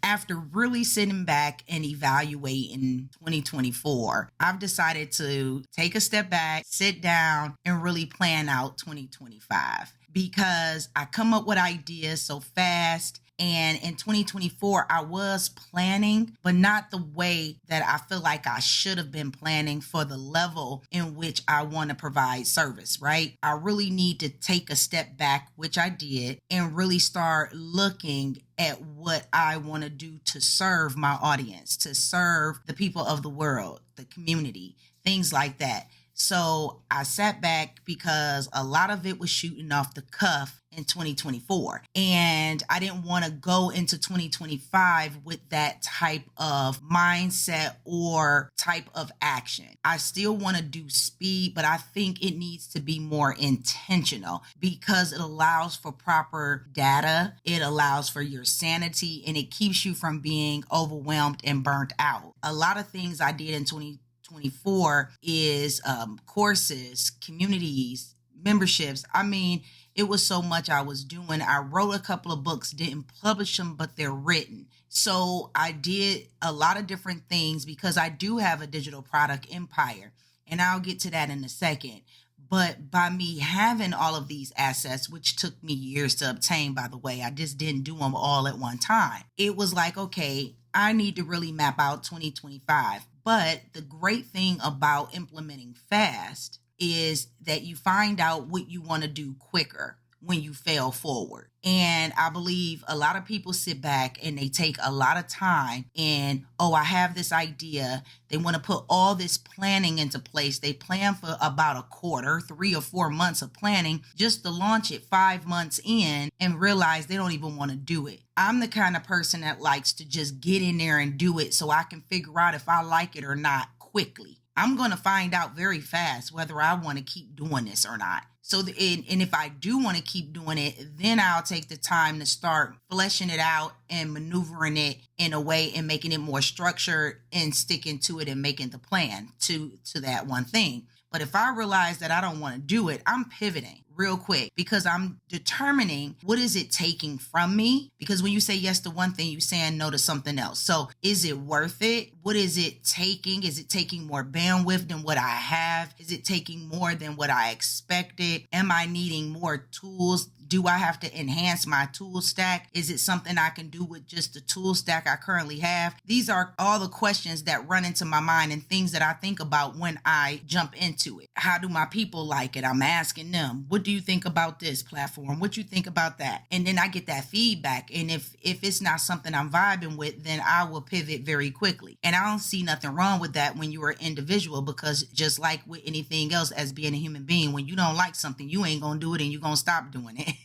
after really sitting back and evaluating 2024, I've decided to take a step back, sit down, and really plan out 2025 because I come up with ideas so fast. And in 2024, I was planning, but not the way that I feel like I should have been planning for the level in which I want to provide service, right? I really need to take a step back, which I did, and really start looking at what I want to do to serve my audience, to serve the people of the world, the community, things like that. So I sat back because a lot of it was shooting off the cuff in 2024. And I didn't want to go into 2025 with that type of mindset or type of action. I still want to do speed, but I think it needs to be more intentional because it allows for proper data. It allows for your sanity and it keeps you from being overwhelmed and burnt out. A lot of things I did in 2024 is courses, communities, memberships. I mean, it was so much I was doing. I wrote a couple of books, didn't publish them, but they're written. So I did a lot of different things because I do have a digital product empire, and I'll get to that in a second. But by me having all of these assets, which took me years to obtain, by the way, I just didn't do them all at one time. It was like, okay, I need to really map out 2025. But the great thing about implementing fast is that you find out what you want to do quicker when you fail forward. And I believe a lot of people sit back and they take a lot of time and, oh, I have this idea. They want to put all this planning into place. They plan for about a quarter, 3 or 4 months of planning just to launch it 5 months in and realize they don't even want to do it. I'm the kind of person that likes to just get in there and do it so I can figure out if I like it or not quickly. I'm going to find out very fast whether I want to keep doing this or not. So, and if I do want to keep doing it, then I'll take the time to start fleshing it out and maneuvering it in a way and making it more structured and sticking to it and making the plan to that one thing. But if I realize that I don't want to do it, I'm pivoting real quick because I'm determining what is it taking from me? Because when you say yes to one thing, you're saying no to something else. So is it worth it? What is it taking? Is it taking more bandwidth than what I have? Is it taking more than what I expected? Am I needing more tools? Do I have to enhance my tool stack? Is it something I can do with just the tool stack I currently have? These are all the questions that run into my mind and things that I think about when I jump into it. How do my people like it? I'm asking them, what do you think about this platform? What do you think about that? And then I get that feedback. And if it's not something I'm vibing with, then I will pivot very quickly. And I don't see nothing wrong with that when you're an individual, because just like with anything else as being a human being, when you don't like something, you ain't going to do it and you're going to stop doing it.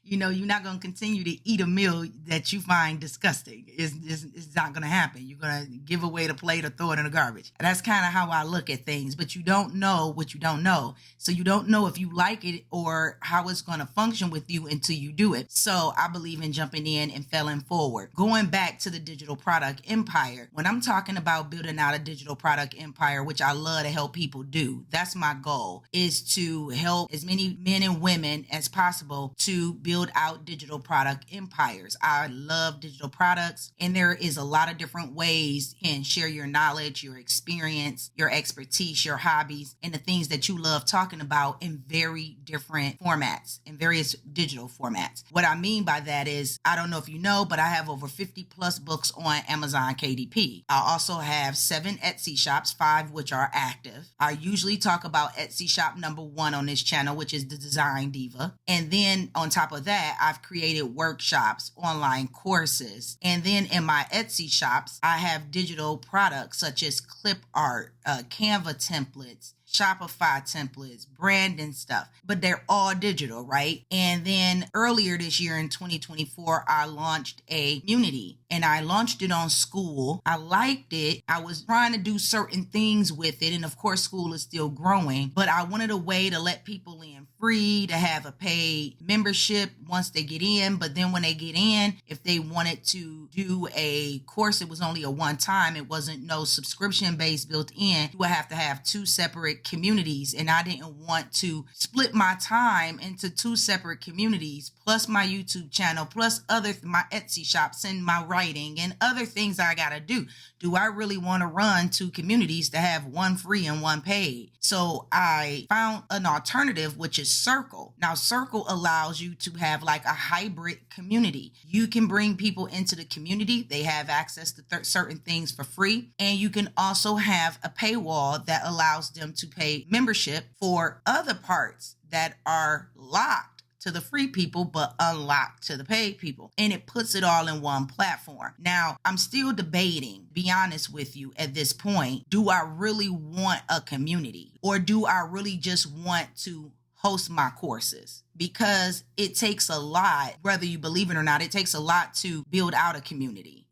You know, you're not going to continue to eat a meal that you find disgusting. It's not going to happen. You're going to give away the plate or throw it in the garbage. And that's kind of how I look at things. But you don't know what you don't know. So you don't know if you like it or how it's going to function with you until you do it. So I believe in jumping in and failing forward. Going back to the digital product empire, when I'm talking about building out a digital product empire, which I love to help people do, that's my goal, is to help as many men and women as possible to build out digital product empires. I love digital products, and there is a lot of different ways you can share your knowledge, your experience, your expertise, your hobbies, and the things that you love talking about in very different formats, in various digital formats. What I mean by that is, I don't know if you know, but I have over 50 plus books on Amazon KDP. I also have 7 Etsy shops, 5 which are active. I usually talk about Etsy shop number 1 on this channel, which is the Design Diva. And then on top of that, I've created workshops, online courses. And then in my Etsy shops, I have digital products such as clip art, Canva templates, Shopify templates, branding stuff, but they're all digital, right? And then earlier this year in 2024, I launched a community and I launched it on School. I liked it. I was trying to do certain things with it. And of course, School is still growing, but I wanted a way to let people in free, to have a paid membership once they get in. But then when they get in, if they wanted to do a course, it was only a one time. It wasn't no subscription base built in. You would have to have two separate communities. And I didn't want to split my time into two separate communities, plus my YouTube channel, plus my Etsy shops and my writing and other things I got to do. Do I really want to run two communities to have one free and one paid? So I found an alternative, which is Circle. Now, Circle allows you to have like a hybrid community. You can bring people into the community. They have access to certain things for free. And you can also have a paywall that allows them to pay membership for other parts that are locked to the free people, but unlocked to the paid people. And it puts it all in one platform. Now, I'm still debating, be honest with you at this point, do I really want a community, or do I really just want to host my courses? Because it takes a lot, whether you believe it or not, it takes a lot to build out a community,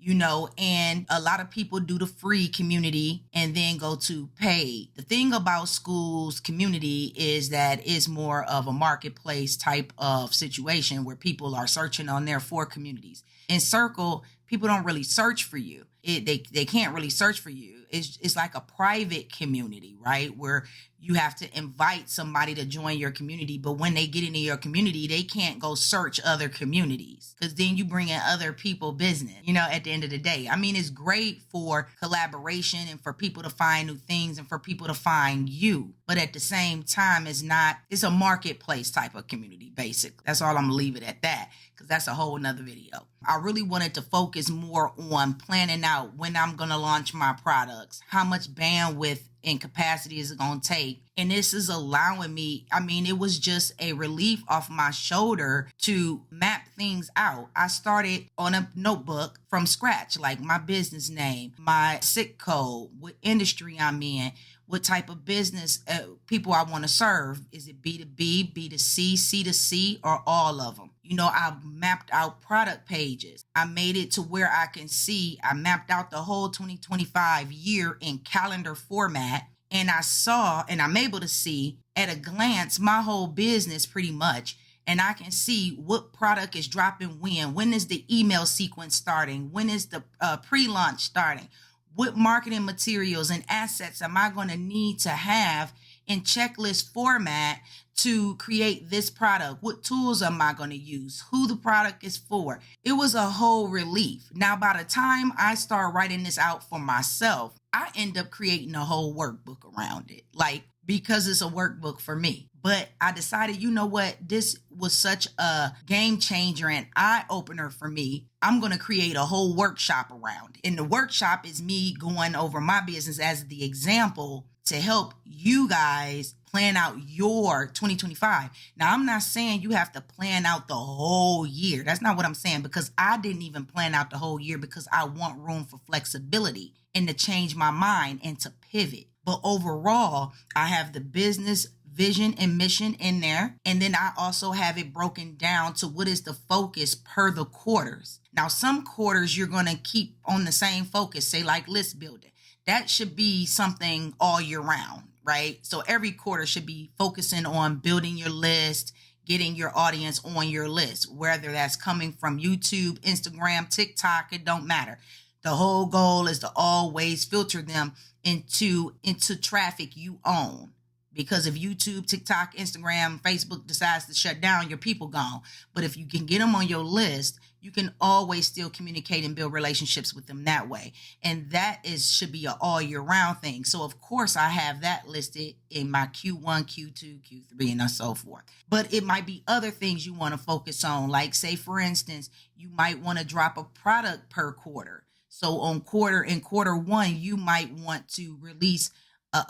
and a lot of people do the free community and then go to pay. The thing about schools community is that it's more of a marketplace type of situation where people are searching on there for communities. In Circle, people don't really search for you. They can't really search for you. It's like a private community, right? Where you have to invite somebody to join your community. But when they get into your community, they can't go search other communities, because then you bring in other people business, at the end of the day. I mean, it's great for collaboration and for people to find new things and for people to find you. But at the same time, it's a marketplace type of community, basically. That's all I'm going to leave it at that, because that's a whole nother video. I really wanted to focus more on planning out when I'm going to launch my products, how much bandwidth and capacity is it going to take. And this is allowing me, it was just a relief off my shoulder to map things out. I started on a notebook from scratch, like my business name, my SIC code, what industry I'm in, what type of business people I want to serve. Is it B2B, B2C, C2C, or all of them? I mapped out product pages. I made it to where I can see, I mapped out the whole 2025 year in calendar format. And I'm able to see at a glance my whole business pretty much. And I can see what product is dropping when is the email sequence starting, when is the pre-launch starting, what marketing materials and assets am I going to need to have in checklist format to create this product? What tools am I going to use? Who the product is for? It was a whole relief. Now, by the time I start writing this out for myself, I end up creating a whole workbook around it, because it's a workbook for me. But I decided, this was such a game changer and eye opener for me. I'm going to create a whole workshop around it. And the workshop is me going over my business as the example to help you guys plan out your 2025. Now, I'm not saying you have to plan out the whole year. That's not what I'm saying, because I didn't even plan out the whole year, because I want room for flexibility and to change my mind and to pivot. But overall, I have the business vision and mission in there. And then I also have it broken down to what is the focus per the quarters. Now, some quarters you're going to keep on the same focus, say like list building. That should be something all year round, right? So every quarter should be focusing on building your list, getting your audience on your list, whether that's coming from YouTube, Instagram, TikTok, it don't matter. The whole goal is to always filter them into traffic you own. Because if YouTube, TikTok, Instagram, Facebook decides to shut down, your people gone. But if you can get them on your list, you can always still communicate and build relationships with them that way. And that should be an all year round thing. So of course I have that listed in my Q1, Q2, Q3, and so forth. But it might be other things you want to focus on. Like say, for instance, you might want to drop a product per quarter. So in quarter one, you might want to release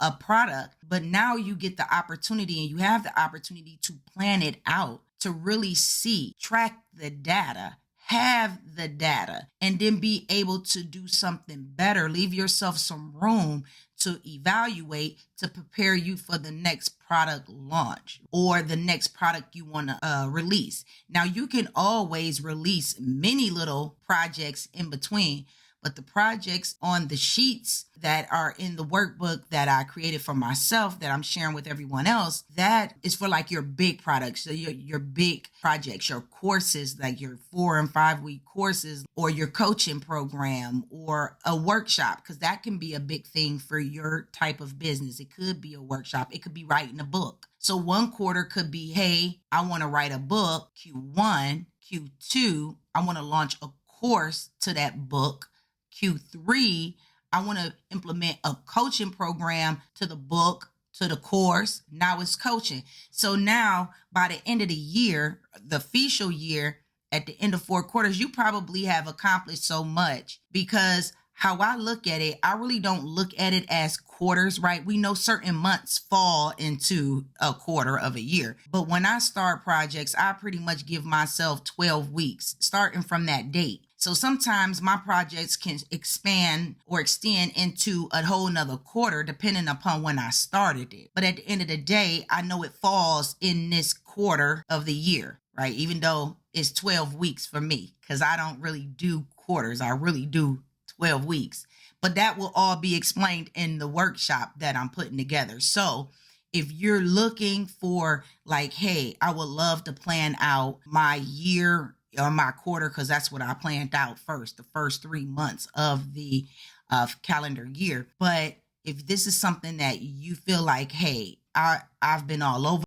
a product, but now you get the opportunity and you have the opportunity to plan it out, to really see, track the data, have the data, and then be able to do something better. Leave yourself some room to evaluate, to prepare you for the next product launch or the next product you want to release. Now, you can always release many little projects in between, But the projects on the sheets that are in the workbook that I created for myself that I'm sharing with everyone else, that is for like your big products. So your big projects, your courses, like your 4 and 5 week courses, or your coaching program, or a workshop, because that can be a big thing for your type of business. It could be a workshop. It could be writing a book. So one quarter could be, hey, I want to write a book, Q1, Q2, I want to launch a course to that book, Q3, I want to implement a coaching program to the book, to the course. Now it's coaching. So now by the end of the year, the official year, at the end of 4 quarters, you probably have accomplished so much, because how I look at it, I really don't look at it as quarters, right? We know certain months fall into a quarter of a year. But when I start projects, I pretty much give myself 12 weeks starting from that date. So sometimes my projects can expand or extend into a whole nother quarter depending upon when I started it. But at the end of the day, I know it falls in this quarter of the year, right? Even though it's 12 weeks for me, because I don't really do quarters. I really do 12 weeks. But that will all be explained in the workshop that I'm putting together. So if you're looking for like, hey, I would love to plan out my year or my quarter, because that's what I planned out first, the first 3 months of the calendar year. But if this is something that you feel like, hey, I've been all over,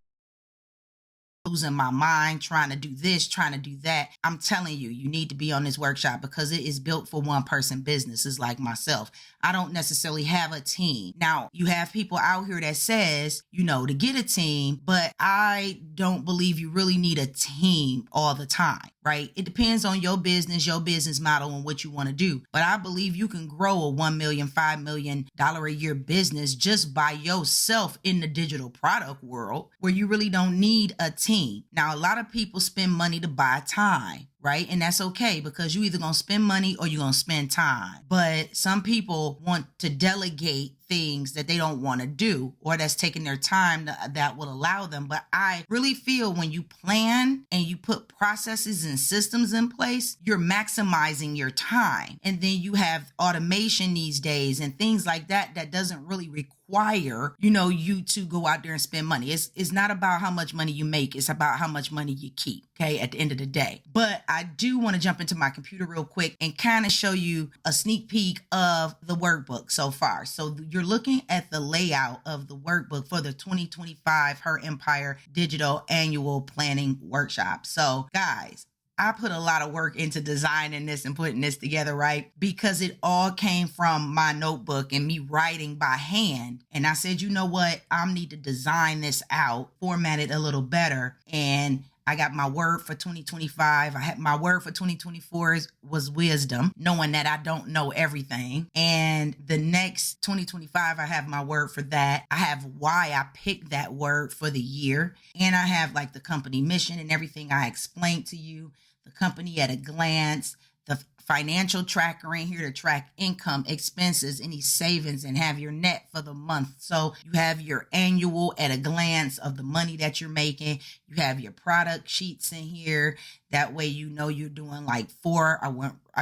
losing my mind, trying to do this, trying to do that, I'm telling you, you need to be on this workshop, because it is built for one person businesses like myself. I don't necessarily have a team. Now, you have people out here that says, to get a team, but I don't believe you really need a team all the time, right? It depends on your business model, and what you want to do. But I believe you can grow a $1 million, $5 million a year business just by yourself in the digital product world, where you really don't need a team. Now, a lot of people spend money to buy time, right? And that's okay, because you either going to spend money or you're going to spend time. But some people want to delegate things that they don't want to do, or that's taking their time that will allow them. But I really feel when you plan and you put processes and systems in place, you're maximizing your time. And then you have automation these days and things like that doesn't really require you to go out there and spend money. It's not about how much money you make. It's about how much money you keep, okay, at the end of the day. But I do want to jump into my computer real quick and kind of show you a sneak peek of the workbook so far. So you're looking at the layout of the workbook for the 2025 Her Empire Digital Annual Planning Workshop. So guys, I put a lot of work into designing this and putting this together, right? Because it all came from my notebook and me writing by hand. And I said, you know what? I need to design this out, format it a little better. And I got my word for 2025. I had my word for 2024 was wisdom, knowing that I don't know everything. And the next 2025, I have my word for that. I have why I picked that word for the year. And I have like the company mission and everything I explained to you, the company at a glance, the financial tracker in here to track income, expenses, any savings, and have your net for the month. So you have your annual at a glance of the money that you're making. You have your product sheets in here. That way, you're doing like 4.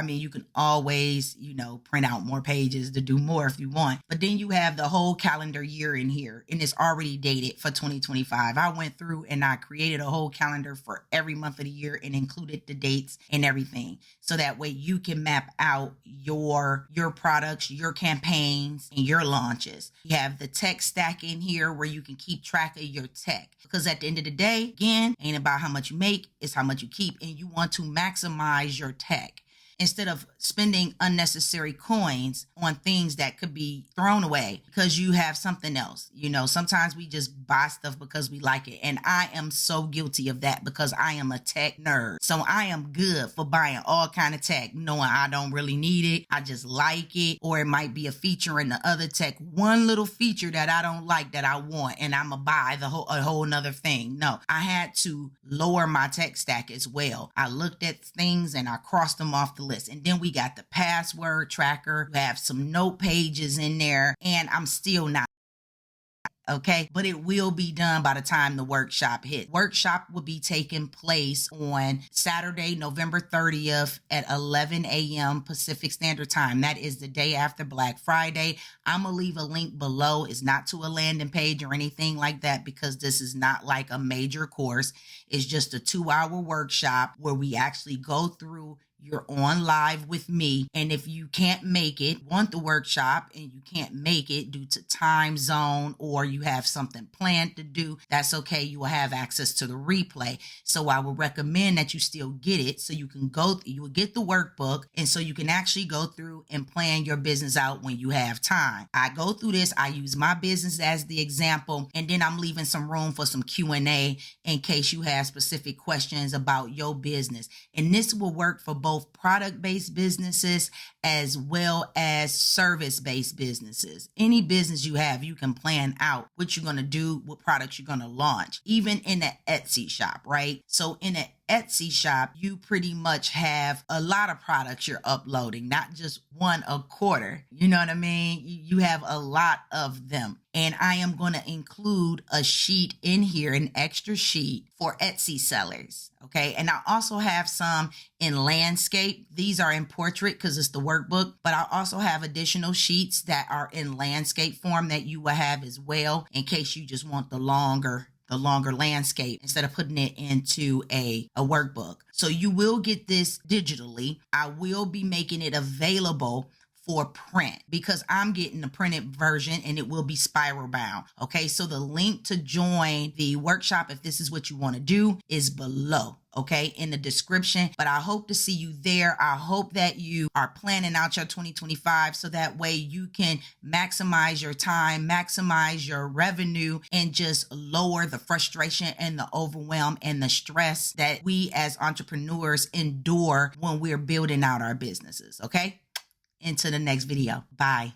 You can always, print out more pages to do more if you want. But then you have the whole calendar year in here, and it's already dated for 2025. I went through and I created a whole calendar for every month of the year and included the dates and everything. So that way you can map out your products, your campaigns, and your launches. You have the tech stack in here where you can keep track of your tech. Because at the end of the day, again, ain't about how much you make, it's how much you keep. And you want to maximize your tech instead of spending unnecessary coins on things that could be thrown away because you have something else. Sometimes we just buy stuff because we like it. And I am so guilty of that because I am a tech nerd. So I am good for buying all kind of tech, knowing I don't really need it. I just like it. Or it might be a feature in the other tech, one little feature that I don't like that I want, and I'm going to buy a whole nother thing. No, I had to lower my tech stack as well. I looked at things and I crossed them off the list. And then we got the password tracker. We have some note pages in there, and I'm still not okay? But it will be done by the time the workshop hit. Workshop will be taking place on Saturday, November 30th at 11 a.m. Pacific Standard Time. That is the day after Black Friday. I'm going to leave a link below. It's not to a landing page or anything like that because this is not like a major course. It's just a 2-hour workshop where we actually go through. You're on live with me. And if you can't make it, want the workshop and you can't make it due to time zone or you have something planned to do, that's okay. You will have access to the replay. So I would recommend that you still get it so you can you will get the workbook and so you can actually go through and plan your business out when you have time. I go through this. I use my business as the example, and then I'm leaving some room for some Q&A in case you have specific questions about your business. And this will work for both product-based businesses as well as service-based businesses. Any business you have, you can plan out what you're going to do, what products you're going to launch, even in an Etsy shop, right? So in an Etsy shop, you pretty much have a lot of products you're uploading, not just one a quarter. You know what I mean? You have a lot of them. And I am going to include a sheet in here, an extra sheet for Etsy sellers. Okay. And I also have some in landscape. These are in portrait because it's the workbook, but I also have additional sheets that are in landscape form that you will have as well in case you just want the longer landscape instead of putting it into a workbook. So you will get this digitally. I will be making it available for print because I'm getting the printed version and it will be spiral bound. Okay, so the link to join the workshop, if this is what you want to do, is below. Okay, in the description. But I hope to see you there. I hope that you are planning out your 2025 so that way you can maximize your time, maximize your revenue, and just lower the frustration and the overwhelm and the stress that we as entrepreneurs endure when we're building out our businesses. Okay, into the next video. Bye.